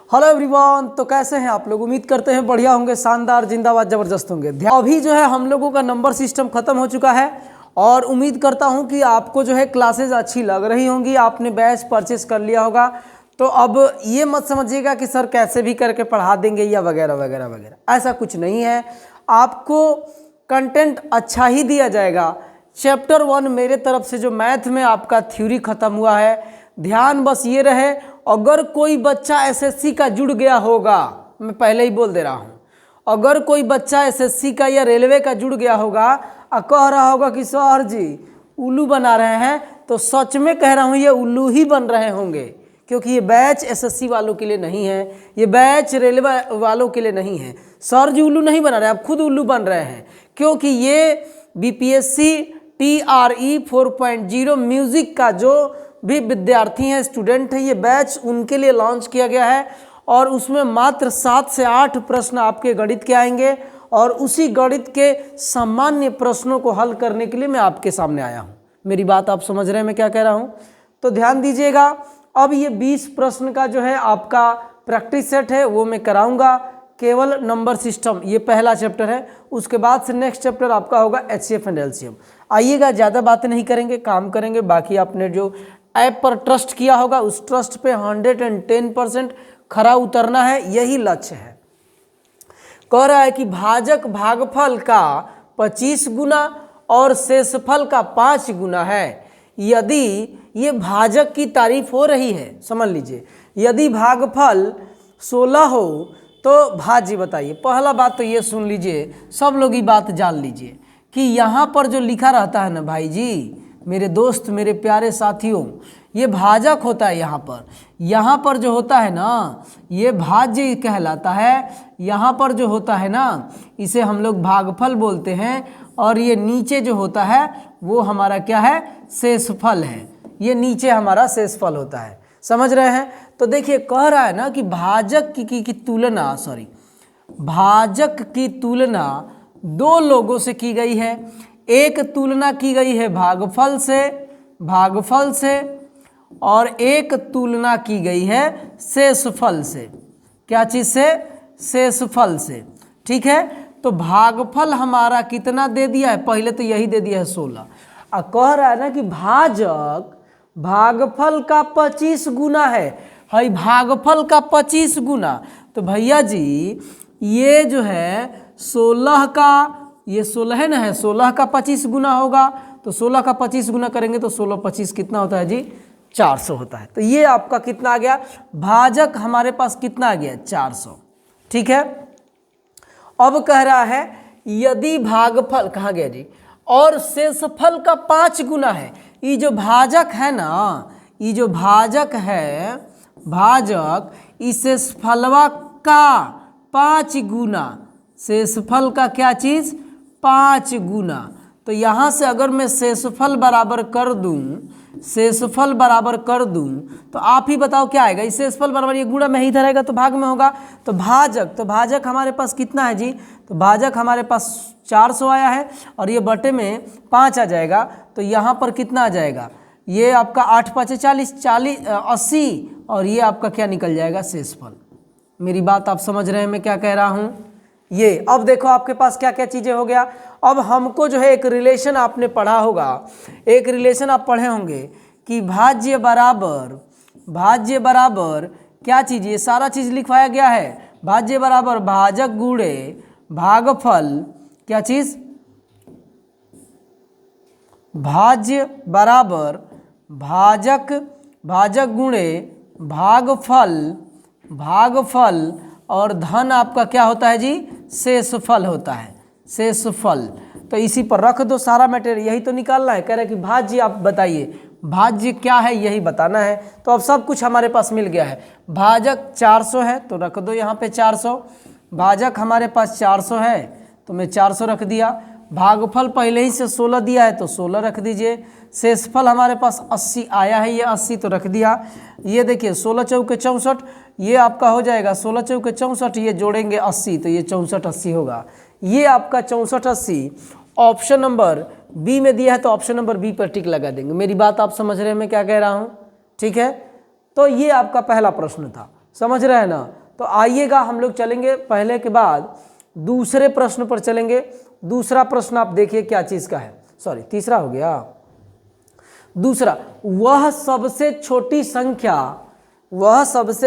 Hello everyone, तो कैसे हैं आप लोग। उम्मीद करते हैं बढ़िया होंगे, शानदार, जिंदाबाद, ज़बरदस्त होंगे। अभी जो है हम लोगों का नंबर सिस्टम ख़त्म हो चुका है और उम्मीद करता हूं कि आपको जो है क्लासेस अच्छी लग रही होंगी, आपने बैच परचेस कर लिया होगा। तो अब ये मत समझिएगा कि सर कैसे भी करके पढ़ा देंगे या वगैरह वगैरह वगैरह, ऐसा कुछ नहीं है। आपको कंटेंट अच्छा ही दिया जाएगा। चैप्टर 1 मेरे तरफ से जो मैथ में आपका थ्योरी ख़त्म हुआ है, ध्यान बस ये रहे, अगर कोई बच्चा एसएससी का जुड़ गया होगा, मैं पहले ही बोल दे रहा हूँ, अगर कोई बच्चा एसएससी का या रेलवे का जुड़ गया होगा और कह रहा होगा कि सर जी उल्लू बना रहे हैं, तो सच में कह रहा हूँ ये उल्लू ही बन रहे होंगे, क्योंकि ये बैच एसएससी वालों के लिए नहीं है, ये बैच रेलवे वालों के लिए नहीं है। सर जी उल्लू नहीं बना रहे, आप खुद उल्लू बन रहे हैं, क्योंकि ये बीपीएससी TRE 4.0 म्यूजिक का जो भी विद्यार्थी हैं, स्टूडेंट हैं, ये बैच उनके लिए लॉन्च किया गया है। और उसमें मात्र 7 से 8 प्रश्न आपके गणित के आएंगे और उसी गणित के सामान्य प्रश्नों को हल करने के लिए मैं आपके सामने आया हूँ। मेरी बात आप समझ रहे हैं मैं क्या कह रहा हूँ? तो ध्यान दीजिएगा। अब ये 20 प्रश्न का जो है आपका प्रैक्टिस सेट है वो मैं कराऊंगा, केवल नंबर सिस्टम, ये पहला चैप्टर है। उसके बाद से नेक्स्ट चैप्टर आपका होगा HCF एंड LCM। आइएगा, ज़्यादा बातें नहीं करेंगे, काम करेंगे। बाकी आपने जो ऐप पर ट्रस्ट किया होगा उस ट्रस्ट पे 110% खरा उतरना है, यही लक्ष्य है। कह रहा है कि भाजक भागफल का 25 गुना और शेषफल का 5 गुना है। यदि ये भाजक की तारीफ हो रही है, समझ लीजिए, यदि भागफल 16 हो तो भाज्य बताइए। पहला बात तो ये सुन लीजिए, सब लोग ये बात जान लीजिए कि यहाँ पर जो लिखा रहता है ना भाई जी, मेरे दोस्त, मेरे प्यारे साथियों, ये भाजक होता है। यहाँ पर जो होता है ना, ये भाज्य कहलाता है। यहाँ पर जो होता है ना, इसे हम लोग भागफल बोलते हैं। और ये नीचे जो होता है वो हमारा क्या है? शेषफल है। ये नीचे हमारा शेषफल होता है, समझ रहे हैं? तो देखिए, कह रहा है ना कि भाजक की तुलना, भाजक की तुलना दो लोगों से की गई है। एक तुलना की गई है भागफल से, और एक तुलना की गई है शेषफल से। क्या चीज से? शेषफल से। ठीक है, तो भागफल हमारा कितना दे दिया है? पहले तो यही दे दिया है 16। और कह रहा है ना कि भाजक भागफल का 25 गुना है। भागफल का 25 गुना, तो भैया जी ये जो है 16 का, ये 16 है ना, है 16 का 25 गुना होगा। तो 16 का 25 गुना करेंगे तो 16 25 कितना होता है जी? 400 होता है। तो ये आपका कितना आ गया? भाजक हमारे पास कितना आ गया? 400। ठीक है, अब कह रहा है यदि भागफल, कहाँ गया जी, और शेषफल का 5 गुना है। ये जो भाजक है ना, ये जो भाजक है, भाजक इस शेषफलवा का 5 गुना, शेषफल का क्या चीज? 5 गुना। तो यहाँ से अगर मैं शेषफल बराबर कर दूं, तो आप ही बताओ क्या आएगा? इस शेषफल बराबर, ये गुणा में ही इधर आएगा तो भाग में होगा। तो भाजक हमारे पास कितना है जी? तो भाजक हमारे पास 400 आया है और ये बटे में 5 आ जाएगा। तो यहाँ पर कितना आ जाएगा? ये आपका 8 5 40 80, और ये आपका क्या निकल जाएगा? शेषफल। मेरी बात आप समझ रहे हैं मैं क्या कह रहा हूँ? ये अब देखो आपके पास क्या क्या चीज़ें हो गया। अब हमको जो है एक रिलेशन आपने पढ़ा होगा, एक रिलेशन आप पढ़े होंगे कि भाज्य बराबर क्या चीज़? ये सारा चीज़ लिखवाया गया है। भाज्य बराबर भाजक गुणे भागफल, क्या चीज़? भाज्य बराबर भाजक गुणे भागफल और धन आपका क्या होता है जी? शेषफल होता है, शेषफल। तो इसी पर रख दो सारा मटेरियल, यही तो निकालना है। कह रहे हैं कि भाज्य आप बताइए, भाज्य क्या है यही बताना है। तो अब सब कुछ हमारे पास मिल गया है। भाजक 400 है तो रख दो यहाँ पे 400। भाजक हमारे पास 400 है तो मैं 400 रख दिया। भागफल पहले ही से 16 दिया है तो 16 रख दीजिए। शेषफल हमारे पास 80 आया है, ये 80 तो रख दिया। ये देखिए 16 चौके 64, ये आपका हो जाएगा 16 चौके 64, ये जोड़ेंगे 80 तो ये 64 80 होगा। ये आपका 64 80 ऑप्शन नंबर बी में दिया है, तो ऑप्शन नंबर बी पर टिक लगा देंगे। मेरी बात आप समझ रहे हैं मैं क्या कह रहा हूँ? ठीक है, तो ये आपका पहला प्रश्न था। समझ रहे हैं ना। तो आइएगा हम लोग चलेंगे पहले के बाद दूसरे प्रश्न पर चलेंगे। दूसरा प्रश्न आप देखिए क्या चीज़ का है, सॉरी तीसरा हो गया। दूसरा, वह सबसे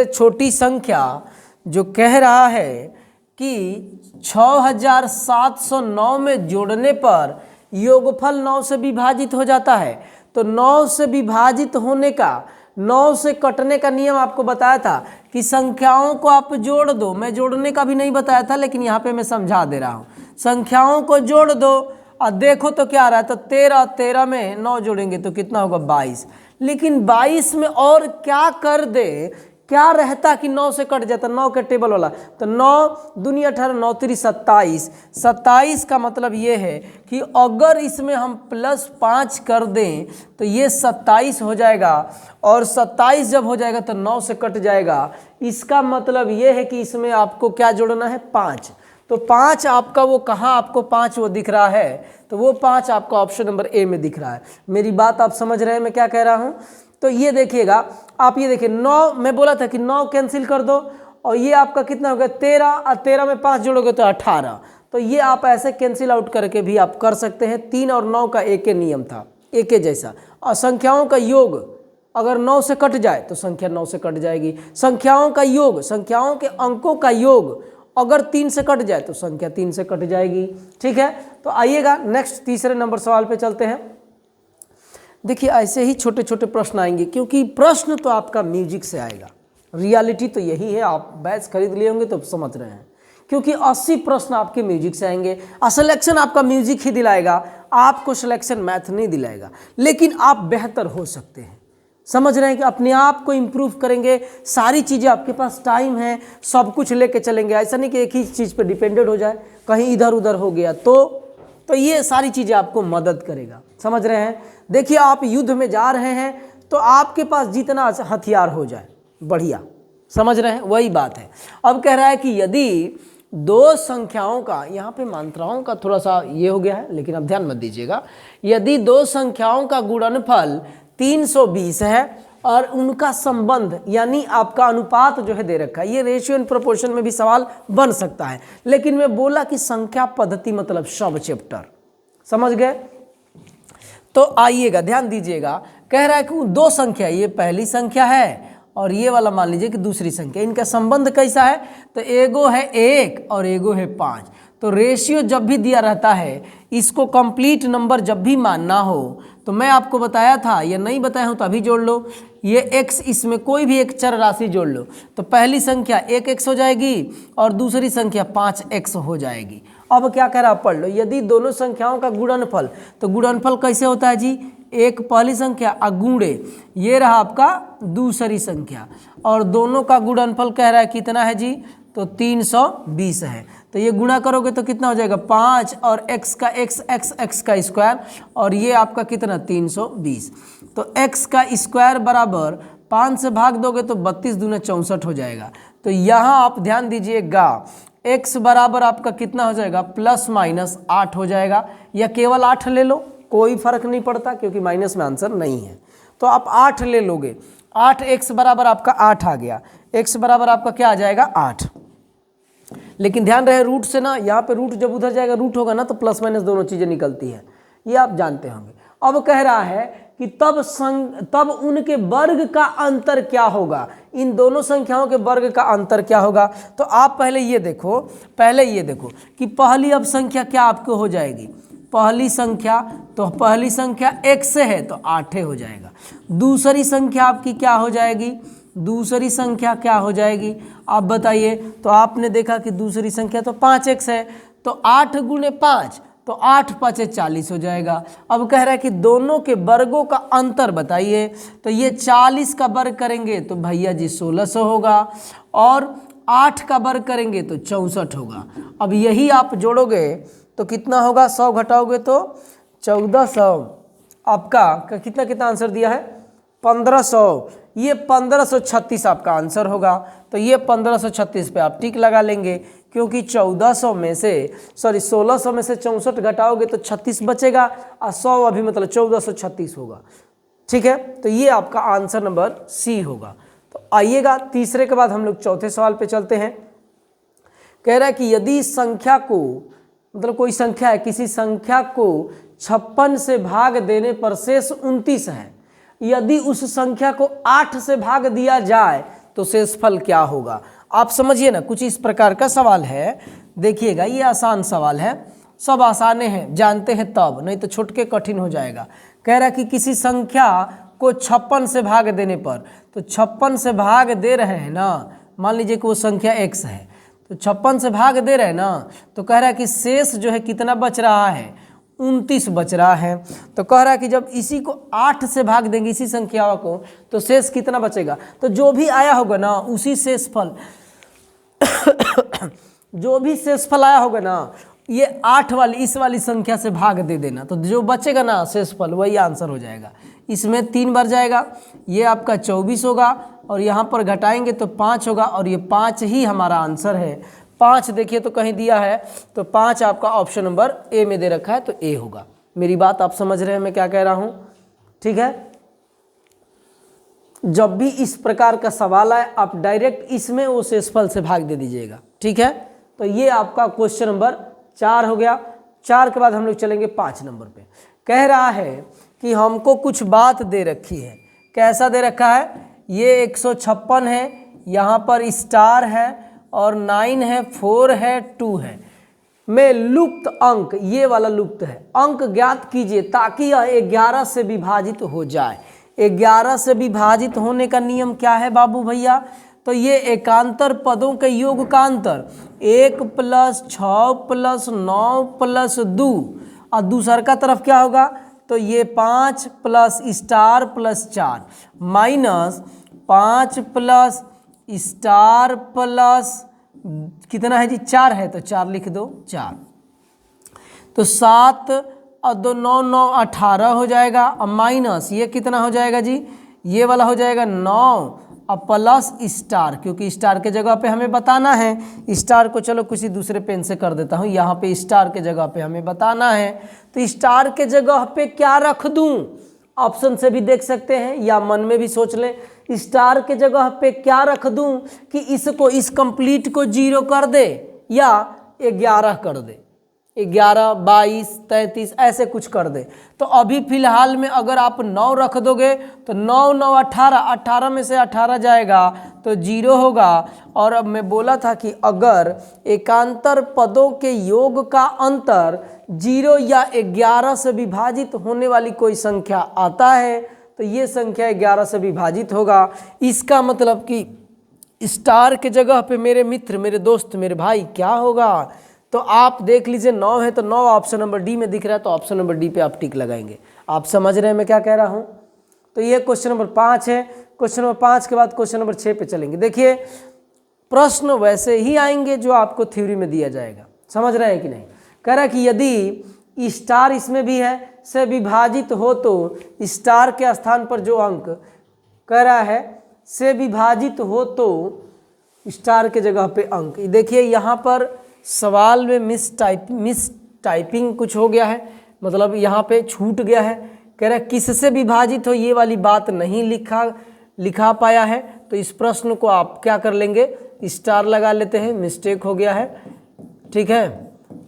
छोटी संख्या जो कह रहा है कि 6709 में जोड़ने पर योगफल 9 से विभाजित हो जाता है। तो 9 से विभाजित होने का, 9 से कटने का नियम आपको बताया था कि संख्याओं को आप जोड़ दो। मैं जोड़ने का भी नहीं बताया था, लेकिन यहाँ पे मैं समझा दे रहा हूँ। संख्याओं को जोड़ दो और देखो तो क्या आ रहा है। तो 13 में 9 जोड़ेंगे तो कितना होगा 22। लेकिन 22 में और क्या कर दे, क्या रहता कि 9 से कट जाता, 9 के टेबल वाला। तो 9 दूनी 18, 9 3 27। 27 का मतलब ये है कि अगर इसमें हम +5 कर दें तो ये 27 हो जाएगा, और 27 जब हो जाएगा तो 9 से कट जाएगा। इसका मतलब ये है कि इसमें आपको क्या जोड़ना है 5। तो 5 आपका वो कहाँ आपको 5 वो दिख रहा है, तो वो 5 आपका ऑप्शन नंबर ए में दिख रहा है। मेरी बात आप समझ रहे हैं मैं क्या कह रहा हूँ। तो ये देखिएगा आप, ये देखिए 9 मैं बोला था कि 9 कैंसिल कर दो, और ये आपका कितना हो गया 13, और 13 में 5 जोड़ोगे तो 18। तो ये आप ऐसे कैंसिल आउट करके भी आप कर सकते हैं। 3 और 9 का एक ही नियम था, एक ही जैसा। और संख्याओं का योग अगर 9 से कट जाए तो संख्या 9 से कट जाएगी। संख्याओं का योग, संख्याओं के अंकों का योग अगर 3 से कट जाए तो संख्या 3 से कट जाएगी। ठीक है, तो आइएगा नेक्स्ट तीसरे नंबर सवाल पे चलते हैं। देखिए ऐसे ही छोटे छोटे प्रश्न आएंगे, क्योंकि प्रश्न तो आपका म्यूजिक से आएगा। रियलिटी तो यही है, आप बैच खरीद लिए होंगे तो समझ रहे हैं, क्योंकि 80 प्रश्न आपके म्यूजिक से आएंगे। सिलेक्शन आपका म्यूजिक ही दिलाएगा, आपको सिलेक्शन मैथ नहीं दिलाएगा। लेकिन आप बेहतर हो सकते हैं, समझ रहे हैं कि अपने आप को इम्प्रूव करेंगे। सारी चीज़ें आपके पास टाइम है, सब कुछ लेके चलेंगे। ऐसा नहीं कि एक ही चीज़ पे डिपेंडेंट हो जाए, कहीं इधर उधर हो गया तो ये सारी चीज़ें आपको मदद करेगा। समझ रहे हैं। देखिए आप युद्ध में जा रहे हैं तो आपके पास जितना हथियार हो जाए बढ़िया, समझ रहे हैं, वही बात है। अब कह रहा है कि यदि 2 संख्याओं का, यहाँ पे मात्राओं का थोड़ा सा ये हो गया है, लेकिन अब ध्यान मत दीजिएगा। यदि 2 संख्याओं का गुणनफल 320 है और उनका संबंध यानी आपका अनुपात जो है दे रखा है, ये रेशियो एंड प्रोपोर्शन में भी सवाल बन सकता है। लेकिन मैं बोला कि संख्या पद्धति मतलब सब चैप्टर, समझ गए। तो आइएगा ध्यान दीजिएगा, कह रहा है कि 2 संख्या, ये पहली संख्या है और ये वाला मान लीजिए कि दूसरी संख्या, इनका संबंध कैसा है। तो एगो है 1 और एगो है 5। तो रेशियो जब भी दिया रहता है, इसको कंप्लीट नंबर जब भी मानना हो, तो मैं आपको बताया था या नहीं बताया हूँ तो अभी जोड़ लो। ये x, इसमें कोई भी एक चर राशि जोड़ लो तो पहली संख्या 1x हो जाएगी और दूसरी संख्या 5x हो जाएगी। अब क्या कह रहा है, पढ़ लो। यदि दोनों संख्याओं का गुणनफल, तो गुणनफल कैसे होता है जी, एक पहली संख्या अगुणे, ये रहा आपका दूसरी संख्या, और दोनों का गुणनफल कह रहा है कितना है जी, तो 320 है। तो ये गुणा करोगे तो कितना हो जाएगा 5 और x का x का स्क्वायर, और ये आपका कितना 320। तो x का स्क्वायर बराबर 5 से भाग दोगे तो 32 दूना 64 हो जाएगा। तो यहाँ आप ध्यान दीजिएगा, x बराबर आपका कितना हो जाएगा ±8 हो जाएगा, या केवल 8 ले लो, कोई फर्क नहीं पड़ता क्योंकि माइनस में आंसर नहीं है। तो आप 8 ले लोगे, 8x बराबर आपका 8 आ गया, x बराबर आपका क्या आ जाएगा 8। लेकिन ध्यान रहे रूट से ना, यहाँ पे रूट जब उधर जाएगा रूट होगा ना तो प्लस माइनस दोनों चीज़ें निकलती है, ये आप जानते होंगे। अब कह रहा है कि तब उनके वर्ग का अंतर क्या होगा, इन दोनों संख्याओं के वर्ग का अंतर क्या होगा। तो आप पहले ये देखो कि पहली अब संख्या क्या आपको हो जाएगी, पहली संख्या x से है तो 8 हो जाएगा। दूसरी संख्या आपकी क्या हो जाएगी, दूसरी संख्या क्या हो जाएगी आप बताइए। तो आपने देखा कि दूसरी संख्या तो 5x है, तो 8 गुणे 5 तो 8 5 40 हो जाएगा। अब कह रहा है कि दोनों के वर्गों का अंतर बताइए। तो ये 40 का वर्ग करेंगे तो भैया जी 1600 होगा, और 8 का वर्ग करेंगे तो 64 होगा। अब यही आप जोड़ोगे तो कितना होगा, 100 घटाओगे तो 1400, आपका कितना आंसर दिया है 1500, ये 1536 आपका आंसर होगा। तो ये 1536 पे आप टिक लगा लेंगे, क्योंकि 1600 में से 64 घटाओगे तो 36 बचेगा, और 100 अभी मतलब 1436 होगा। ठीक है, तो ये आपका आंसर नंबर सी होगा। तो आइएगा तीसरे के बाद हम लोग चौथे सवाल पे चलते हैं। कह रहा है कि यदि इस संख्या को, मतलब कोई संख्या है, किसी संख्या को 56 से भाग देने पर शेष 29 है, यदि उस संख्या को 8 से भाग दिया जाए तो शेषफल क्या होगा। आप समझिए ना, कुछ इस प्रकार का सवाल है। देखिएगा, ये आसान सवाल है, सब आसाने हैं, जानते हैं तब, नहीं तो छुटके कठिन हो जाएगा। कह रहा है कि किसी संख्या को 56 से भाग देने पर, तो 56 से भाग दे रहे हैं ना, मान लीजिए कि वो संख्या x है, तो 56 से भाग दे रहे हैं ना, तो कह रहा है कि शेष जो है कितना बच रहा है, 29 बच रहा है। तो कह रहा है कि जब इसी को 8 से भाग देंगे, इसी संख्या को, तो शेष कितना बचेगा। तो जो भी आया होगा ना, उसी शेषफल जो भी शेषफल आया होगा ना, ये 8 वाली, इस वाली संख्या से भाग दे देना, तो जो बचेगा ना शेषफल, वही आंसर हो जाएगा। इसमें 3 बार जाएगा, ये आपका 24 होगा, और यहाँ पर घटाएंगे तो 5 होगा, और ये 5 ही हमारा आंसर है। 5 देखिए तो कहीं दिया है, तो 5 आपका ऑप्शन नंबर ए में दे रखा है, तो ए होगा। मेरी बात आप समझ रहे हैं मैं क्या कह रहा हूँ, ठीक है। जब भी इस प्रकार का सवाल आए, आप डायरेक्ट इसमें वो शेषफल से भाग दे दीजिएगा, ठीक है। तो ये आपका क्वेश्चन नंबर 4 हो गया। 4 के बाद हम लोग चलेंगे 5 नंबर पे। कह रहा है कि हमको कुछ बात दे रखी है। कैसा दे रखा है, ये 156 है, यहाँ पर स्टार है, और 9 है, 4 है, 2 है, में लुप्त अंक, ये वाला लुप्त है, अंक ज्ञात कीजिए ताकि यह 11 से विभाजित हो जाए। 11 से विभाजित होने का नियम क्या है बाबू भैया, तो ये एकांतर पदों के योग का अंतर 1 + 6 + 9 + 2, और दूसर का तरफ क्या होगा, तो ये 5 + स्टार + 4 माइनस 5 + स्टार प्लस कितना है जी, 4 है, तो 4 लिख दो, 4, तो 7 और 2 9 9 18 हो जाएगा, और माइनस ये कितना हो जाएगा जी, ये वाला हो जाएगा 9 और प्लस स्टार, क्योंकि स्टार के जगह पे हमें बताना है। स्टार को चलो किसी दूसरे पेन से कर देता हूँ, यहाँ पे स्टार के जगह पे हमें बताना है, तो स्टार के जगह पे क्या रख दूँ, ऑप्शन से भी देख सकते हैं या मन में भी सोच लें। स्टार के जगह पे क्या रख दूं कि इसको, इस कंप्लीट को 0 कर दे या 11 कर दे, 11 22 33 ऐसे कुछ कर दे। तो अभी फिलहाल में अगर आप 9 रख दोगे तो 9 9 18, 18 में से 18 जाएगा तो 0 होगा। और अब मैं बोला था कि अगर एकांतर पदों के योग का अंतर 0 या 11 से विभाजित होने वाली कोई संख्या आता है तो ये संख्या 11 से विभाजित होगा। इसका मतलब कि स्टार के जगह पे मेरे मित्र, मेरे दोस्त, मेरे भाई क्या होगा, तो आप देख लीजिए 9 है तो 9 ऑप्शन नंबर डी में दिख रहा है, तो ऑप्शन नंबर डी पे आप टिक लगाएंगे। आप समझ रहे हैं मैं क्या कह रहा हूं। तो ये क्वेश्चन नंबर 5 है। क्वेश्चन नंबर 5 के बाद क्वेश्चन नंबर 6 पे चलेंगे। देखिए प्रश्न वैसे ही आएंगे जो आपको थ्योरी में दिया जाएगा, समझ रहे हैं कि नहीं। कह रहा है कि यदि स्टार इसमें भी है से विभाजित हो तो स्टार के स्थान पर जो अंक कह रहा है से विभाजित हो तो स्टार के जगह पे अंक, देखिए यहाँ पर सवाल में मिस टाइपिंग कुछ हो गया है, मतलब यहाँ पे छूट गया है। कह रहा है किससे विभाजित हो, ये वाली बात नहीं लिखा पाया है, तो इस प्रश्न को आप क्या कर लेंगे, स्टार लगा लेते हैं, मिस्टेक हो गया है, ठीक है।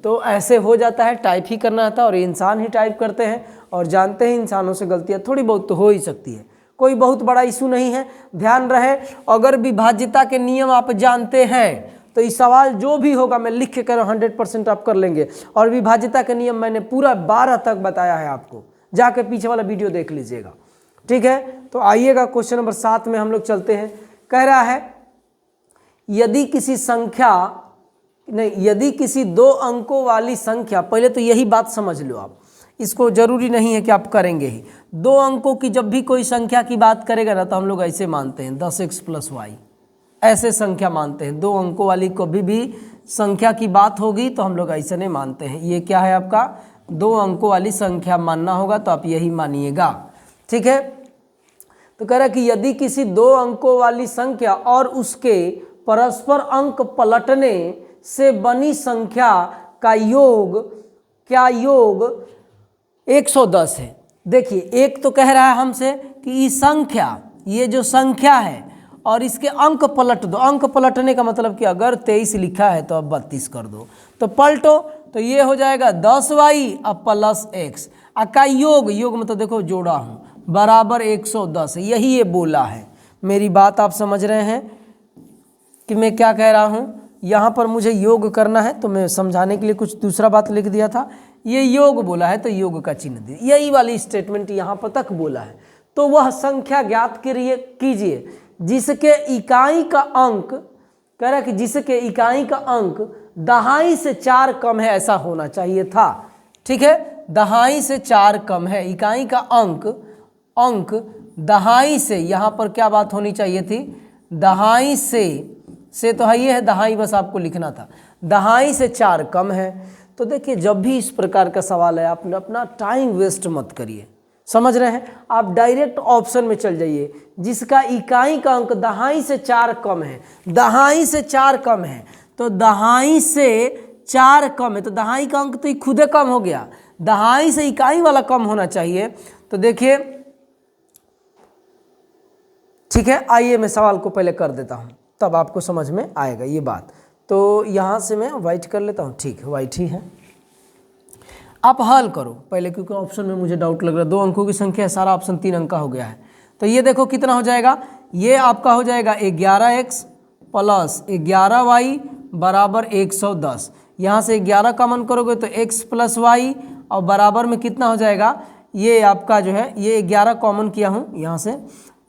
तो ऐसे हो जाता है, टाइप ही करना आता है और इंसान ही टाइप करते हैं, और जानते हैं इंसानों से गलतियाँ थोड़ी बहुत तो हो ही सकती है, कोई बहुत बड़ा इशू नहीं है। ध्यान रहे, अगर विभाज्यता के नियम आप जानते हैं तो इस सवाल जो भी होगा मैं लिख के कर 100% आप कर लेंगे। और विभाज्यता के नियम मैंने पूरा 12 तक बताया है, आपको जाके पीछे वाला वीडियो देख लीजिएगा, ठीक है। तो आइएगा क्वेश्चन नंबर 7 में हम लोग चलते हैं। कह रहा है यदि किसी यदि किसी 2 अंकों वाली संख्या, पहले तो यही बात समझ लो आप, इसको जरूरी नहीं है कि आप करेंगे ही। 2 अंकों की जब भी कोई संख्या की बात करेगा ना तो हम लोग ऐसे मानते हैं 10x + y, ऐसे संख्या मानते हैं। 2 अंकों वाली कभी भी संख्या की बात होगी तो हम लोग ऐसे नहीं मानते हैं। ये क्या है आपका 2 अंकों वाली संख्या मानना होगा तो आप यही मानिएगा, ठीक है। तो कह रहा है कि यदि किसी 2 अंकों वाली संख्या और उसके परस्पर अंक पलटने से बनी संख्या का योग, क्या योग 110 है। देखिए एक तो कह रहा है हमसे कि ये जो संख्या है और इसके अंक पलट दो। अंक पलटने का मतलब कि अगर 23 लिखा है तो अब 32 कर दो, तो पलटो, तो ये हो जाएगा 10y अब प्लस x का योग, योग मतलब देखो जोड़ा हूँ, बराबर 110। यही ये बोला है। मेरी बात आप समझ रहे हैं कि मैं क्या कह रहा हूँ? यहाँ पर मुझे योग करना है तो मैं समझाने के लिए कुछ दूसरा बात लिख दिया था। ये योग बोला है तो योग का चिन्ह दिया, यही वाली स्टेटमेंट यहाँ पर तक बोला है। तो वह संख्या ज्ञात कीजिए जिसके इकाई का अंक, कह रहा है कि जिसके इकाई का अंक दहाई से 4 कम है, ऐसा होना चाहिए था। ठीक है, दहाई से 4 कम है, इकाई का अंक दहाई से, यहाँ पर क्या बात होनी चाहिए थी? दहाई से तो है, ये है दहाई, बस आपको लिखना था, दहाई से 4 कम है। तो देखिए जब भी इस प्रकार का सवाल है आप अपना टाइम वेस्ट मत करिए, समझ रहे हैं? आप डायरेक्ट ऑप्शन में चल जाइए, जिसका इकाई का अंक दहाई से 4 कम है, दहाई से 4 कम है, तो दहाई से 4 कम है, तो दहाई का अंक तो खुदे कम हो गया, दहाई से इकाई वाला कम होना चाहिए। तो देखिए ठीक है, आइए मैं सवाल को पहले कर देता हूँ, तब आपको समझ में आएगा ये बात। तो यहाँ से मैं वाइट कर लेता हूँ, ठीक है, वाइट ही है। आप हल करो पहले, क्योंकि ऑप्शन में मुझे डाउट लग रहा है, 2 अंकों की संख्या है, सारा ऑप्शन 3 अंक का हो गया है। तो ये देखो कितना हो जाएगा, ये आपका हो जाएगा 11x प्लस 11y बराबर 110। यहाँ से 11 कॉमन करोगे तो x प्लस वाई, और बराबर में कितना हो जाएगा, ये आपका जो है, ये 11 कॉमन किया हूँ यहाँ से,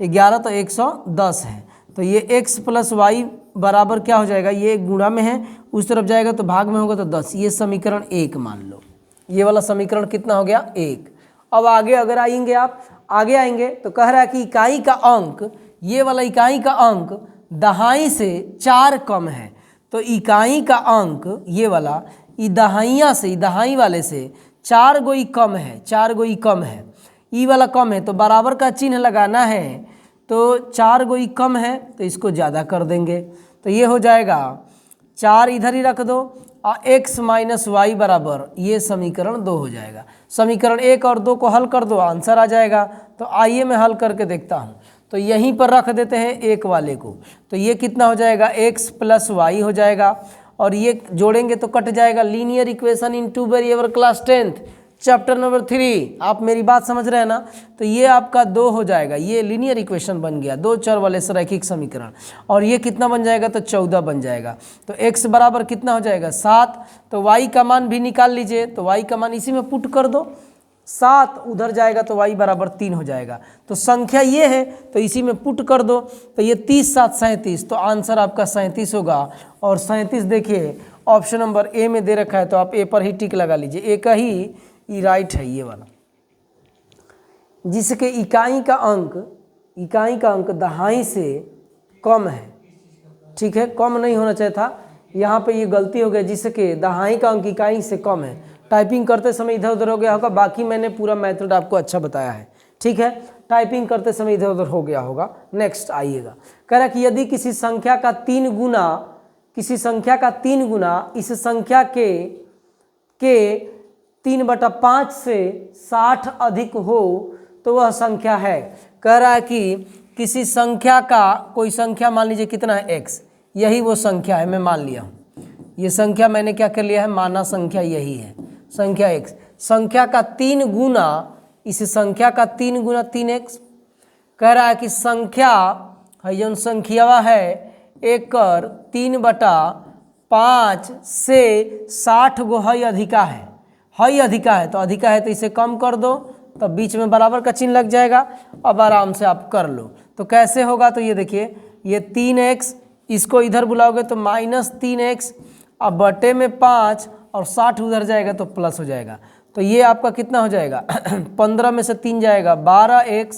11 तो 110 है, तो ये x प्लस वाई बराबर क्या हो जाएगा, ये गुणा में है, उस तरफ जाएगा तो भाग में होगा तो 10। ये समीकरण 1 मान लो, ये वाला समीकरण कितना हो गया, 1। अब आगे अगर आएंगे, आप आगे आएंगे तो कह रहा है कि इकाई का अंक, ये वाला इकाई का अंक दहाई से 4 कम है, तो इकाई का अंक ये वाला दहाइयाँ से, दहाई वाले से 4 गोई कम है, 4 गोई कम है, ई वाला कम है, तो बराबर का चिन्ह लगाना है, तो 4 गोई कम है तो इसको ज़्यादा कर देंगे, तो ये हो जाएगा 4 इधर ही रख दो, और x माइनस वाई बराबर, ये समीकरण 2 हो जाएगा। समीकरण 1 और 2 को हल कर दो, आंसर आ जाएगा। तो आइए मैं हल करके देखता हूँ, तो यहीं पर रख देते हैं 1 वाले को, तो ये कितना हो जाएगा, x प्लस वाई हो जाएगा, और ये जोड़ेंगे तो कट जाएगा। Linear equation in 2 variable class 10th chapter number 3, आप मेरी बात समझ रहे हैं ना? तो ये आपका 2 हो जाएगा, ये लीनियर इक्वेशन बन गया, 2 चर वाले रैखिक समीकरण, और ये कितना बन जाएगा, तो 14 बन जाएगा। तो x बराबर कितना हो जाएगा, 7। तो y का मान भी निकाल लीजिए, तो y का मान इसी में पुट कर दो, 7 उधर जाएगा तो y बराबर 3 हो जाएगा। तो संख्या ये है तो इसी में पुट कर दो, तो ये 30 7 37, तो आंसर आपका 37 होगा। और 37 देखिए ऑप्शन नंबर ए में दे रखा है, तो आप ए पर ही टिक लगा लीजिए, ए का ही राइट है ये वाला, जिसके इकाई का अंक दहाई से कम है। ठीक है, कम नहीं होना चाहिए था, यहाँ पे ये गलती हो गया, जिसके दहाई का अंक इकाई से कम है। टाइपिंग करते समय इधर उधर हो गया होगा, बाकी मैंने पूरा मेथड आपको अच्छा बताया है। ठीक है, टाइपिंग करते समय इधर उधर हो गया होगा। नेक्स्ट आइएगा, कह रहा कि यदि किसी संख्या का 3 गुना इस संख्या के 3/5 से 60 अधिक हो तो वह संख्या है। कह रहा है कि किसी संख्या का, कोई संख्या मान लीजिए कितना है, x, यही वो संख्या है, मैं मान लिया हूँ ये संख्या, मैंने क्या कर लिया है, माना संख्या यही है संख्या x। संख्या का 3 गुना, इस संख्या का 3 गुना 3x। कह रहा है कि संख्या है जो संख्यावा है एकर 3/5 से 60 गो है अधिका है, तो अधिका है तो इसे कम कर दो, तब बीच में बराबर का चिन्ह लग जाएगा। अब आराम से आप कर लो, तो कैसे होगा, तो ये देखिए, ये 3x, इसको इधर बुलाओगे तो -3x, अब बटे में 5 और 60 उधर जाएगा तो प्लस हो जाएगा। तो ये आपका कितना हो जाएगा 15 में से 3 जाएगा 12x,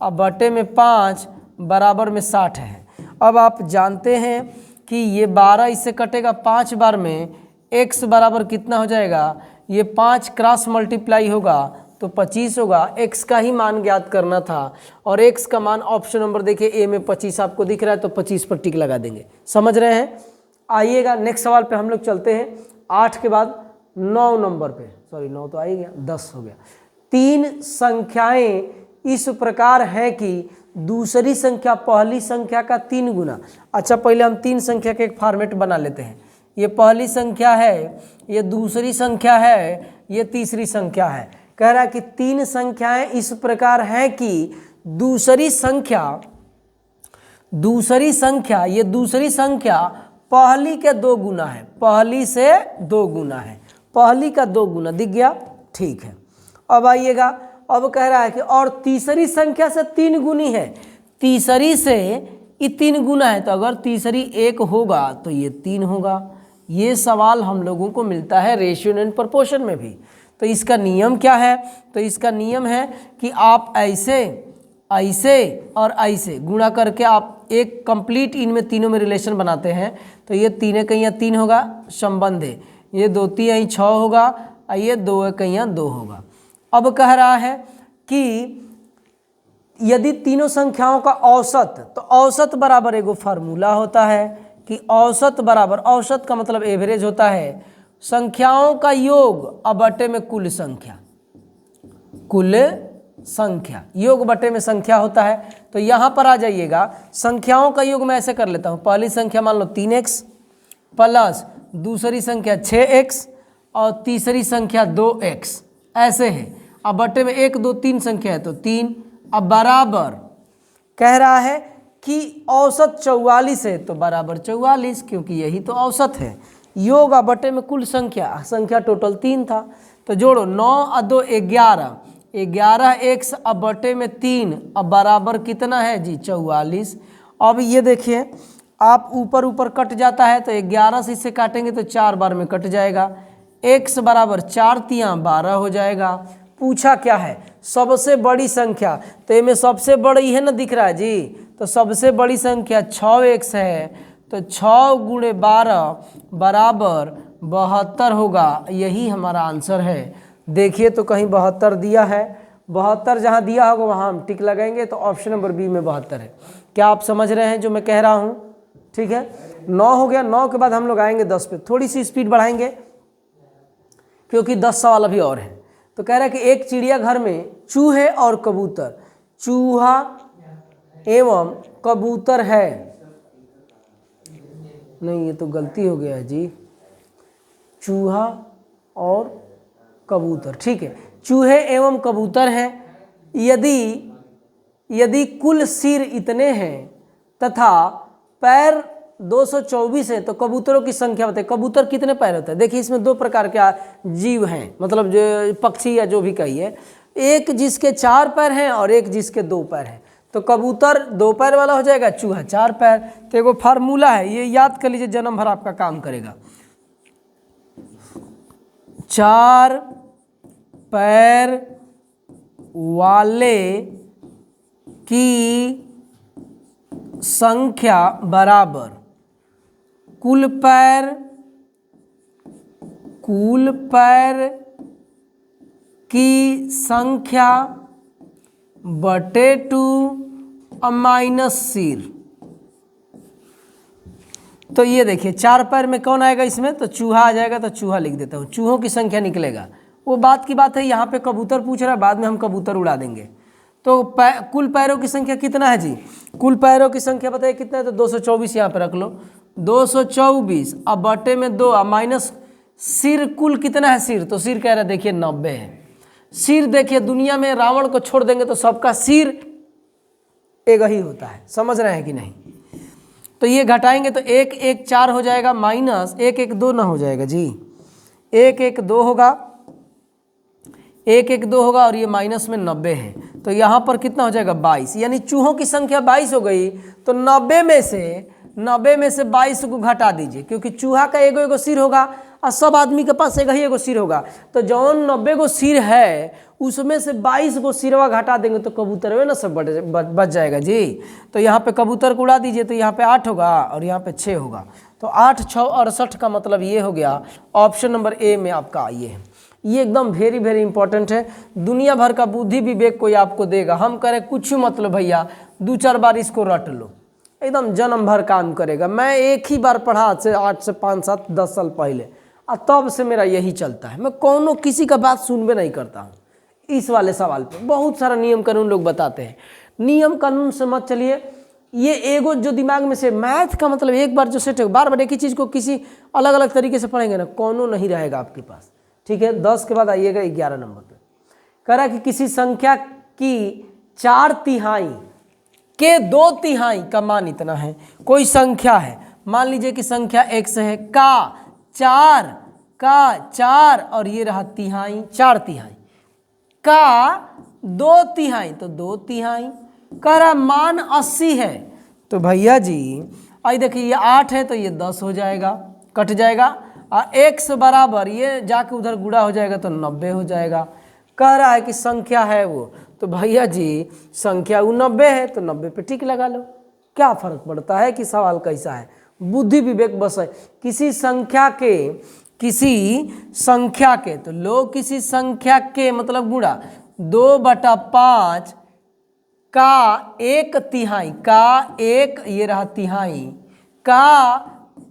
अब बटे में 5 बराबर में 60 है। अब आप जानते हैं कि ये 12 इससे कटेगा 5 बार में, x बराबर कितना हो जाएगा, ये 5 क्रॉस मल्टीप्लाई होगा तो 25 होगा। x का ही मान ज्ञात करना था, और x का मान ऑप्शन नंबर देखिए ए में 25 आपको दिख रहा है, तो 25 पर टिक लगा देंगे। समझ रहे हैं? आइएगा नेक्स्ट सवाल पे हम लोग चलते हैं। 8 के बाद 9 नंबर पे, सॉरी 9 तो आ ही गया, 10 हो गया। 3 संख्याएं इस प्रकार है कि दूसरी संख्या पहली संख्या का 3 गुना। अच्छा पहले हम 3 संख्या के एक फॉर्मेट बना लेते हैं। ये पहली संख्या है, ये दूसरी संख्या है, ये तीसरी संख्या है। कह रहा है कि 3 संख्याएं इस प्रकार हैं कि दूसरी संख्या ये दूसरी संख्या पहली के 2 गुना है, पहली से 2 गुना है, पहली का 2 गुना। दिख गया? ठीक है। अब आइएगा, अब कह रहा है कि और तीसरी संख्या से 3 गुनी है, तीसरी से ये 3 गुना है, तो अगर तीसरी 1 होगा तो ये 3 होगा। ये सवाल हम लोगों को मिलता है रेशियो एंड प्रोपोर्शन में भी। तो इसका नियम क्या है? तो इसका नियम है कि आप ऐसे और ऐसे गुणा करके आप एक कंप्लीट इनमें तीनों में रिलेशन बनाते हैं। तो ये 3 एक यहाँ 3 होगा, संबंध है। ये 2 3 यहाँ 6 होगा, और ये 2 एक यहाँ 2 होगा। अब कह रहा है कि यदि तीनों संख्याओं का औसत, तो औसत बराबर एगो फार्मूला होता है कि औसत बराबर, औसत का मतलब एवरेज होता है संख्याओं का योग अब बटे में कुल संख्या, योग बटे में संख्या होता है। तो यहाँ पर आ जाइएगा, संख्याओं का योग मैं ऐसे कर लेता हूँ। पहली संख्या मान लो 3x प्लस दूसरी संख्या 6x और तीसरी संख्या 2x, ऐसे है। अब बटे में 1 2 3 संख्या है तो 3। अब बराबर कह रहा है कि औसत 44 है, तो बराबर 44, क्योंकि यही तो औसत है। योग अब बटे में कुल संख्या टोटल 3 था, तो जोड़ो 9 और 2 11, 11x अब बटे में 3, अब बराबर कितना है जी 44। अब ये देखिए, आप ऊपर कट जाता है तो 11 से इसे काटेंगे तो 4 बार में कट जाएगा। x बराबर 4 तिया 12 हो जाएगा। पूछा क्या है? सबसे बड़ी संख्या, तो ये में सबसे बड़ी है ना, दिख रहा है जी। तो सबसे बड़ी संख्या 6x है, तो 6 गुणे 12 बराबर 72 होगा। यही हमारा आंसर है। देखिए तो कहीं 72 दिया है, 72 जहाँ दिया होगा वहाँ हम टिक लगाएंगे, तो ऑप्शन नंबर बी में 72 है। क्या आप समझ रहे हैं जो मैं कह रहा हूँ? ठीक है, 9 हो गया। 9 के बाद हम लोग आएंगे 10 पे, थोड़ी सी स्पीड बढ़ाएंगे क्योंकि 10 सवाल अभी और हैं। तो कह रहा है कि एक चिड़ियाघर में चूहे और कबूतर, चूहा एवं कबूतर है। नहीं, ये तो गलती हो गया है जी, चूहा और कबूतर। ठीक है, चूहे एवं कबूतर हैं। यदि कुल सिर इतने हैं तथा पैर 224 हैं, तो कबूतरों की संख्या बताइए। कबूतर कितने पैर होते हैं? देखिए, इसमें 2 प्रकार के जीव हैं, मतलब जो पक्षी या जो भी कहिए, एक जिसके 4 पैर हैं और एक जिसके 2 पैर हैं। तो कबूतर 2 पैर वाला हो जाएगा, चूहा 4 पैर। तो एगो फार्मूला है, ये याद कर लीजिए, जन्म भर आपका काम करेगा। 4 पैर वाले की संख्या बराबर कुल पैर की संख्या बटे 2 और माइनस सिर। तो ये देखिए, 4 पैर में कौन आएगा इसमें? तो चूहा आ जाएगा, तो चूहा लिख देता हूँ, चूहों की संख्या निकलेगा। वो बात की बात है, यहाँ पे कबूतर पूछ रहा है, बाद में हम कबूतर उड़ा देंगे। तो कुल पैरों की संख्या कितना है जी? कुल पैरों की संख्या बताइए कितना है? तो 224 यहाँ पे रख लो, 224 अब बटे में 2 और माइनस सिर। कुल कितना है सिर? तो सिर कह रहा है, देखिए 90 है। सिर देखिए, दुनिया में रावण को छोड़ देंगे तो सबका सिर एक ही होता है, समझ रहे हैं कि नहीं? तो ये घटाएंगे तो 1 1 4 हो जाएगा, माइनस 1 1 2 ना हो जाएगा जी, 1 1 2 होगा, 1 1 2 होगा, और ये माइनस में 90 है। तो यहाँ पर कितना हो जाएगा? 22। यानी चूहों की संख्या 22 हो गई। तो 90 में से 22 को घटा दीजिए, क्योंकि चूहा का एगो सिर होगा और सब आदमी के पास एगो सिर होगा। तो जौन 90 गो सिर है उसमें से 22 को सिरवा घटा देंगे तो कबूतर में ना सब बच जाएगा जी। तो यहाँ पे कबूतर को उड़ा दीजिए, तो यहाँ पे 8 होगा और यहाँ पे 6 होगा। तो 8 6 68 का मतलब ये हो गया। ऑप्शन नंबर ए में आपका ये है। ये एकदम वेरी वेरी इंपॉर्टेंट है। दुनिया भर का बुद्धि विवेक कोई आपको देगा। हम करें कुछ मतलब भैया 2-4 बार इसको रट लो, एकदम जन्म भर काम करेगा। मैं एक ही बार पढ़ा आज से 8 से 5 7 10 साल पहले, और तब से मेरा यही चलता है। मैं कौनों किसी का बात सुनबे नहीं करता हूँ। इस वाले सवाल पे बहुत सारा नियम कानून लोग बताते हैं। नियम कानून से मत चलिए। ये एगो जो दिमाग में से मैथ का मतलब एक बार जो सेट हो, बार बार एक ही चीज़ को किसी अलग अलग तरीके से पढ़ेंगे ना, कोनो नहीं रहेगा आपके पास। ठीक है, 10 के बाद आइएगा 11 नंबर पे। कह रहा कि किसी संख्या की 4/3 के 2/3 का मान इतना है। कोई संख्या है, मान लीजिए कि संख्या x है, का 4 और ये रहा तिहाई, 4/3 का 2/3 तो 2/3। कह रहा मान 80 है, तो भैया जी आई देखिए ये 8 है तो ये 10 हो जाएगा, कट जाएगा, और x बराबर ये जाके उधर गुणा हो जाएगा तो 90 हो जाएगा। कह रहा है कि संख्या है वो, तो भैया जी संख्या वो 90 है तो 90 पे टिक लगा लो। क्या फर्क पड़ता है कि सवाल कैसा है, बुद्धि विवेक बस है। किसी संख्या के तो लो, किसी संख्या के मतलब गुणा 2/5 का 1/3 का 1 ये रहा तिहाई का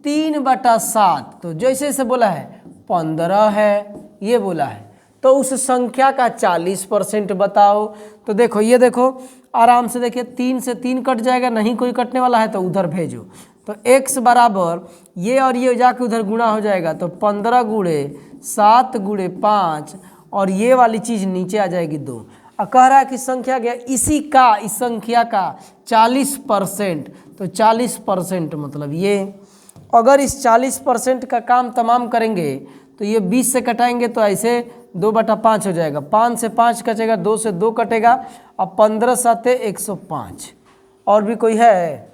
3/7, तो जैसे से बोला है 15 है ये बोला है, तो उस संख्या का 40% बताओ। तो देखो ये देखो आराम से देखिए, 3 से 3 कट जाएगा, नहीं कोई कटने वाला है तो उधर भेजो। तो x बराबर ये और ये जाके उधर गुणा हो जाएगा, तो 15 × 7 × 5 और ये वाली चीज़ नीचे आ जाएगी 2। और कह रहा है कि संख्या गया इस संख्या का 40%, तो 40% मतलब ये। अगर इस 40% का काम तमाम करेंगे तो ये 20 से कटाएंगे तो ऐसे 2/5 हो जाएगा, 5 से 5 कटेगा, 2 से 2 कटेगा, अब 15 7 105। और भी कोई है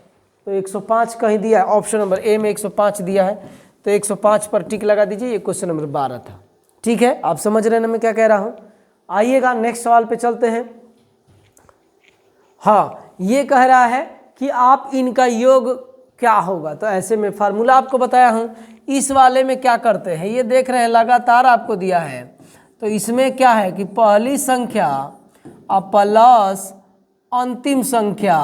तो 105 कहीं दिया है, ऑप्शन नंबर ए में 105 दिया है, तो 105 पर टिक लगा दीजिए। ये क्वेश्चन नंबर 12 था। ठीक है, आप समझ रहे हैं ना मैं क्या कह रहा हूँ। आइएगा नेक्स्ट सवाल पे चलते हैं। हाँ, ये कह रहा है कि आप इनका योग क्या होगा, तो ऐसे में फार्मूला आपको बताया हूँ। इस वाले में क्या करते हैं, ये देख रहे हैं लगातार आपको दिया है, तो इसमें क्या है कि पहली संख्या प्लस अंतिम संख्या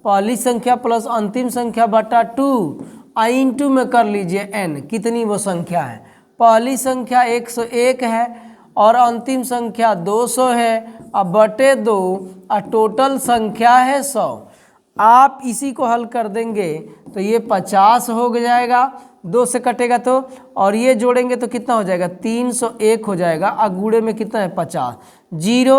पहली संख्या प्लस अंतिम संख्या बटा 2 इंटू में कर लीजिए n, कितनी वो संख्या है। पहली संख्या 101 है और अंतिम संख्या 200 है, अब बटे 2 और टोटल संख्या है 100। आप इसी को हल कर देंगे तो ये 50 हो जाएगा, 2 से कटेगा तो, और ये जोड़ेंगे तो कितना हो जाएगा 301 हो जाएगा। अगूड़े में कितना है 50, 0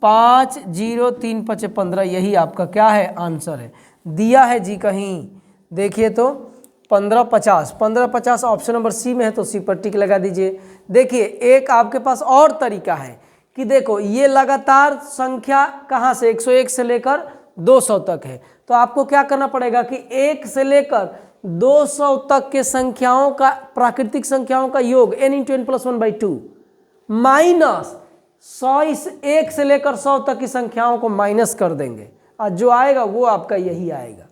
5 0 3 5 15, यही आपका क्या है आंसर है। दिया है जी कहीं देखिए तो 15 50 ऑप्शन नंबर सी में है, तो सी पर टिक लगा दीजिए। देखिए एक आपके पास और तरीका है कि देखो ये लगातार संख्या कहाँ से 101 से लेकर 200 तक है, तो आपको क्या करना पड़ेगा कि 1 से लेकर 200 तक के संख्याओं का, प्राकृतिक संख्याओं का योग n × n + 1/2 माइनस 100, इस 1 से लेकर 100 तक की संख्याओं को माइनस कर देंगे और जो आएगा वो आपका यही आएगा।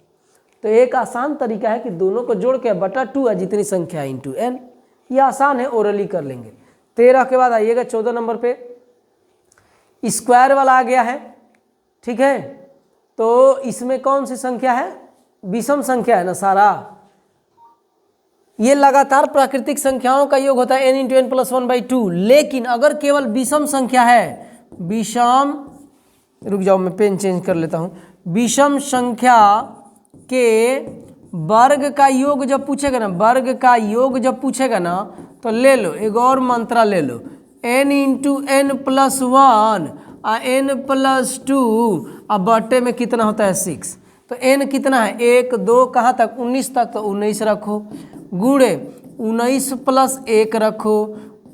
तो एक आसान तरीका है कि दोनों को जोड़ के बटा 2 है जितनी संख्या इंटू n, ये आसान है, ओरली कर लेंगे। 13 के बाद आइएगा 14 नंबर पे, स्क्वायर वाला आ गया है। ठीक है, तो इसमें कौन सी संख्या है, विषम संख्या है ना सारा। ये लगातार प्राकृतिक संख्याओं का योग होता है n × n + 1/2, लेकिन अगर केवल विषम संख्या है, विषम, रुक जाओ मैं पेन चेंज कर लेता हूँ, विषम संख्या के वर्ग का योग जब पूछेगा ना, वर्ग का योग जब पूछेगा ना, तो ले लो एक और मंत्रा ले लो, n × n + 1 n + 2 अब बटे में कितना होता है 6, तो n कितना है 1 2 कहाँ तक 19 तक, तो 19 रखो, गुणे 19 + 1 रखो,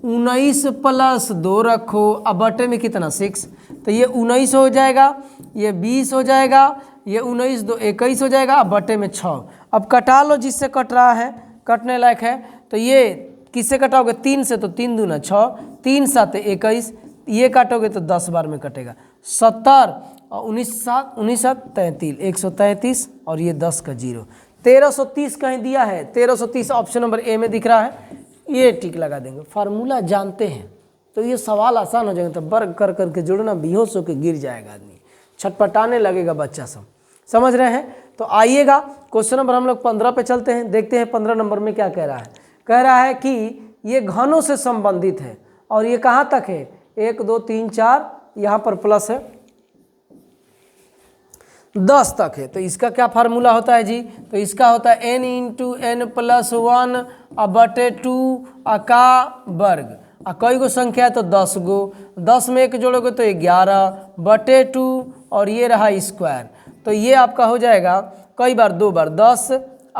19 + 2 रखो, अब बटे में कितना 6, तो ये 19 हो जाएगा, ये 20 हो जाएगा, ये 19 2 21 हो जाएगा, अब बटे में 6। अब कटा लो जिससे कट रहा है, कटने लायक है, तो ये किससे कटाओगे 3 से, तो 3 दूना 6, 3 7 21, ये काटोगे तो 10 बार में कटेगा 70 और 19 7 33 133 और ये 10 का 0, 1330 कहीं दिया है, 1330 ऑप्शन नंबर ए में दिख रहा है, ये टिक लगा देंगे। फार्मूला जानते हैं तो ये सवाल आसान हो जाएगा, तो वर्ग कर करके जोड़ना, बेहोश होकर गिर जाएगा आदमी, छटपटाने लगेगा बच्चा सब, समझ रहे हैं। तो आइएगा क्वेश्चन नंबर हम लोग 15 पे चलते हैं, देखते हैं 15 नंबर में क्या कह रहा है। कह रहा है कि ये घनों से संबंधित है और ये कहाँ तक है 1 2 3 4 यहाँ पर प्लस है, 10 तक है। तो इसका क्या फार्मूला होता है जी? तो इसका होता है n इंटू एन प्लस 1/2 का वर्ग। कई गो संख्या है तो 10 गो, 10 में 1 जोड़ोगे तो 11/2 और ये रहा स्क्वायर। तो ये आपका हो जाएगा कई बार 2 बार 10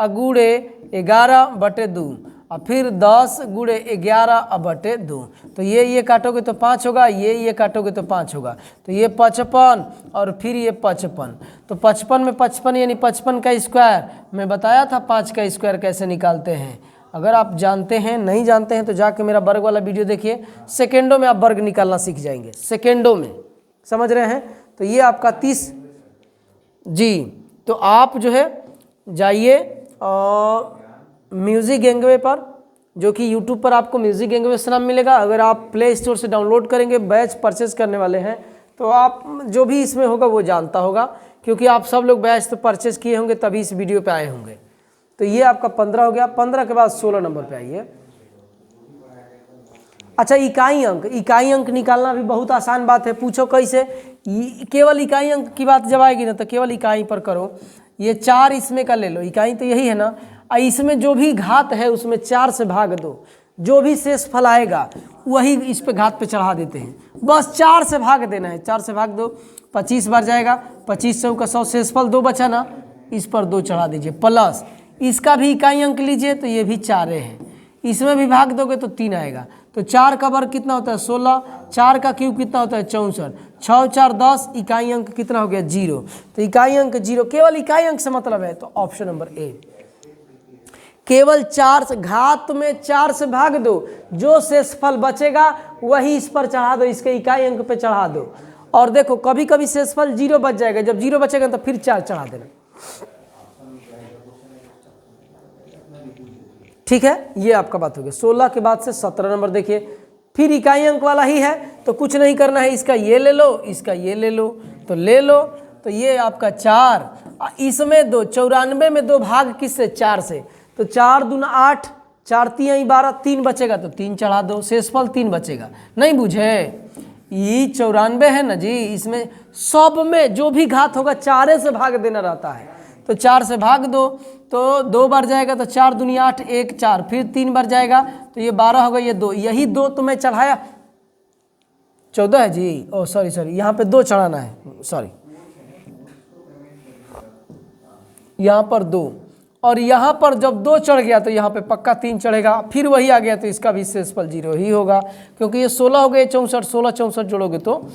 गुणे 11/2 और फिर 10 गुणे 11/2। तो ये काटोगे तो 5 होगा, ये काटोगे तो 5 होगा। तो ये 55 और फिर ये 55। तो 55 में 55 यानी 55 का स्क्वायर। मैं बताया था 5 का स्क्वायर कैसे निकालते हैं। अगर आप जानते हैं, नहीं जानते हैं तो जाके मेरा वर्ग वाला वीडियो देखिए। सेकेंडों में आप वर्ग निकालना सीख जाएंगे, सेकेंडों में, समझ रहे हैं। तो ये आपका 30 जी। तो आप जो है जाइए म्यूज़िक गैंगवे पर, जो कि यूट्यूब पर आपको म्यूज़िक गैंगवे से नाम मिलेगा। अगर आप प्ले स्टोर से डाउनलोड करेंगे, बैच परचेस करने वाले हैं, तो आप जो भी इसमें होगा वो जानता होगा, क्योंकि आप सब लोग बैच तो परचेस किए होंगे तभी इस वीडियो पे आए होंगे। तो ये आपका 15 हो गया। 15 के बाद 16 नंबर पे आइए। अच्छा, इकाई अंक निकालना भी बहुत आसान बात है। पूछो कैसे? केवल इकाई अंक की बात जब आएगी ना तो केवल इकाई पर करो। ये 4 इसमें का ले लो, इकाई तो यही है ना। इसमें जो भी घात है उसमें 4 से भाग दो, जो भी शेष फल आएगा वही इस पे घात पे चढ़ा देते हैं। बस 4 से भाग देना है, 4 से भाग दो, 25 बार जाएगा। 25 से का 100 शेष फल 2 बचा ना, इस पर 2 चढ़ा दीजिए। प्लस इसका भी इकाई अंक लीजिए तो ये भी 4 है, इसमें भी भाग दोगे तो 3 आएगा। तो 4 का वर्ग कितना होता है? 16। 4 का क्यूब कितना होता है? 64। 6 4 10, इकाई अंक कितना हो गया? 0। तो इकाई अंक 0, केवल इकाई अंक से मतलब है। तो ऑप्शन नंबर ए, केवल 4 से, घात में 4 से भाग दो, जो शेषफल बचेगा वही इस पर चढ़ा दो, इसके इकाई अंक पे चढ़ा दो। और देखो कभी कभी शेषफल 0 बच जाएगा, जब 0 बचेगा तो फिर 4 चढ़ा देना। ठीक है, ये आपका बात हो गया। 16 के बाद से 17 नंबर देखिए, फिर इकाई अंक वाला ही है। तो कुछ नहीं करना है, इसका ये ले लो, इसका ये ले लो, तो ले लो। तो ये आपका 4, इसमें 2, 94 में 2 भाग किससे? 4 से। तो 4 दूना 8, 4 3 12, 3 बचेगा तो 3 चढ़ा दो, शेषफल 3 बचेगा। नहीं बुझे? ये 94 है ना जी, इसमें सब में जो भी घात होगा 4 से भाग देना रहता है। तो 4 से भाग दो तो 2 बार जाएगा, तो 4 दूनी 8, 1 4, फिर 3 बार जाएगा तो ये 12 होगा, ये 2, यही 2 तो मैं चढ़ाया। 14 है जी, ओ सॉरी यहाँ पे 2 चढ़ाना है, सॉरी, यहाँ पर 2, और यहाँ पर जब 2 चढ़ गया तो यहाँ पे पक्का 3 चढ़ेगा, फिर वही आ गया तो इसका भी शेषफल 0 ही होगा, क्योंकि ये 16 हो गए, 64, 16 64 जोड़ोगे तो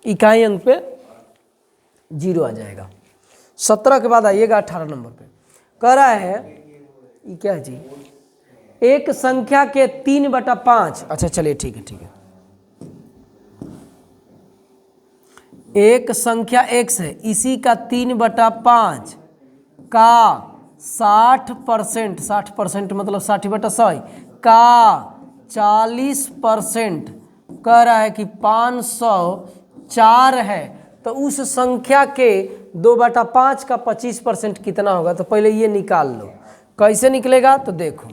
इकाई अंक पे 0 आ जाएगा। 17 के बाद आइएगा 18 नंबर पे। कह रहा है ये क्या है जी? एक संख्या के 3/5। अच्छा चलिए ठीक है। एक संख्या x है, इसी का 3/5 का 60%, 60% मतलब 60/100 का 40% कह रहा है कि 504 है। तो उस संख्या के 2/5 का 25% कितना होगा? तो पहले ये निकाल लो। कैसे निकलेगा? तो देखो,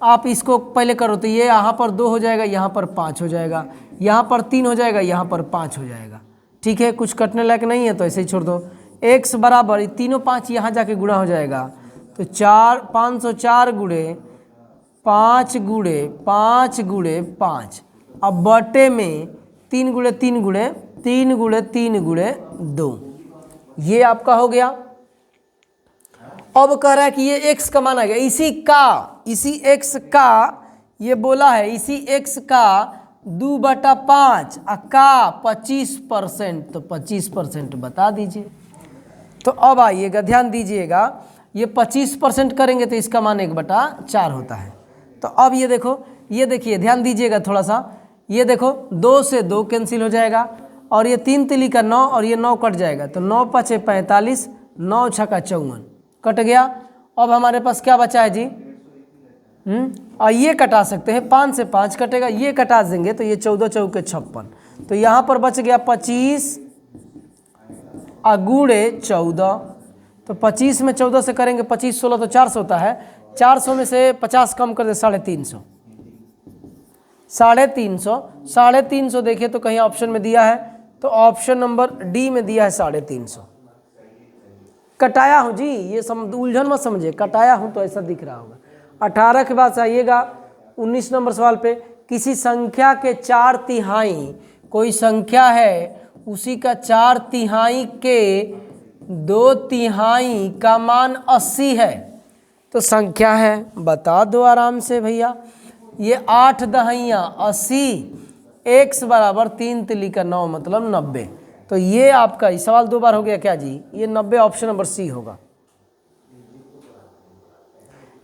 आप इसको पहले करो तो ये यहाँ पर 2 हो जाएगा, यहाँ पर 5 हो जाएगा, यहाँ पर 3 हो जाएगा, यहाँ पर 5 हो जाएगा। ठीक है, कुछ कटने लायक नहीं है तो ऐसे ही छोड़ दो। x बराबर तीनों 5 यहाँ जाके गुणा हो जाएगा, तो 504 गुणे 5 गुणे 5 गुणे 5, अब बटे में 3 गुणे 3 गुणे 3 गुणे 3 गुणे 2, ये आपका हो गया। अब कह रहा है कि ये x का मान आ गया, इसी x का ये बोला है, इसी x का 2/5 का 25%, तो 25% बता दीजिए। तो अब आइएगा, ध्यान दीजिएगा, ये 25% करेंगे तो इसका मान 1/4 होता है। तो अब ये देखो, ये देखिए, ध्यान दीजिएगा थोड़ा सा, ये देखो 2 से 2 कैंसिल हो जाएगा, और ये 3 तिली का 9 और ये 9 कट जाएगा, तो 9 5 45, 9 6 54 कट गया। अब हमारे पास क्या बचा है जी? और ये कटा सकते हैं, 5 से 5 कटेगा, ये कटा देंगे तो ये 14 चौके 56, तो यहाँ पर बच गया 25 गुणे 14। तो 25 में 14 से करेंगे, 25 16 तो 400 होता है, 400 में से 50 कम कर दे 350, 350, 350 देखिए तो कहीं ऑप्शन में दिया है, तो ऑप्शन नंबर डी में दिया है 350। कटाया हूँ जी, ये उलझन मत समझे, कटाया हूँ तो ऐसा दिख रहा होगा। 18 के बाद आइएगा 19 नंबर सवाल पे, किसी संख्या के 4/3, कोई संख्या है उसी का 4/3 के 2/3 का मान 80 है, तो संख्या है, बता दो आराम से भैया। ये 8 दहाइयाँ 80, x बराबर 3 तिली का 9 मतलब 90। तो ये आपका सवाल 2 बार हो गया क्या जी, ये 90 ऑप्शन नंबर सी होगा।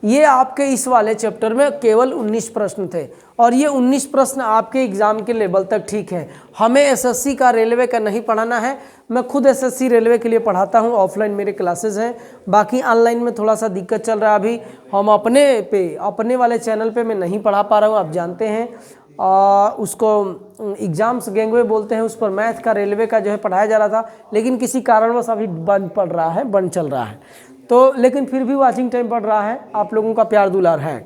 ये आपके इस वाले चैप्टर में केवल 19 प्रश्न थे और ये 19 प्रश्न आपके एग्जाम के लेवल तक ठीक है। हमें एसएससी का रेलवे का नहीं पढ़ाना है, मैं खुद एसएससी रेलवे के लिए पढ़ाता हूँ, ऑफलाइन मेरे क्लासेस हैं, बाकी ऑनलाइन में थोड़ा सा दिक्कत चल रहा है अभी। हम अपने वाले चैनल पे मैं नहीं पढ़ा पा रहा हूँ, आप जानते हैं। उसको एग्जाम्स गैंगवे बोलते हैं, उस पर मैथ का रेलवे का जो है पढ़ाया जा रहा था, लेकिन किसी कारणवश अभी बंद चल रहा है। तो लेकिन फिर भी वाचिंग टाइम बढ़ रहा है, आप लोगों का प्यार दुलार है।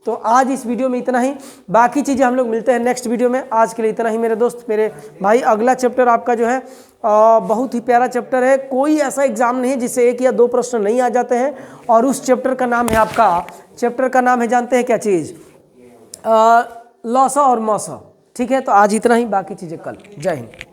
तो आज इस वीडियो में इतना ही, बाकी चीज़ें हम लोग मिलते हैं नेक्स्ट वीडियो में। आज के लिए इतना ही मेरे दोस्त, मेरे भाई। अगला चैप्टर आपका जो है बहुत ही प्यारा चैप्टर है, कोई ऐसा एग्जाम नहीं है जिससे 1 या 2 प्रश्न नहीं आ जाते हैं, और उस चैप्टर का नाम है जानते हैं क्या चीज़, लॉसा और मौसा। ठीक है, तो आज इतना ही, बाकी चीज़ें कल। जय हिंद।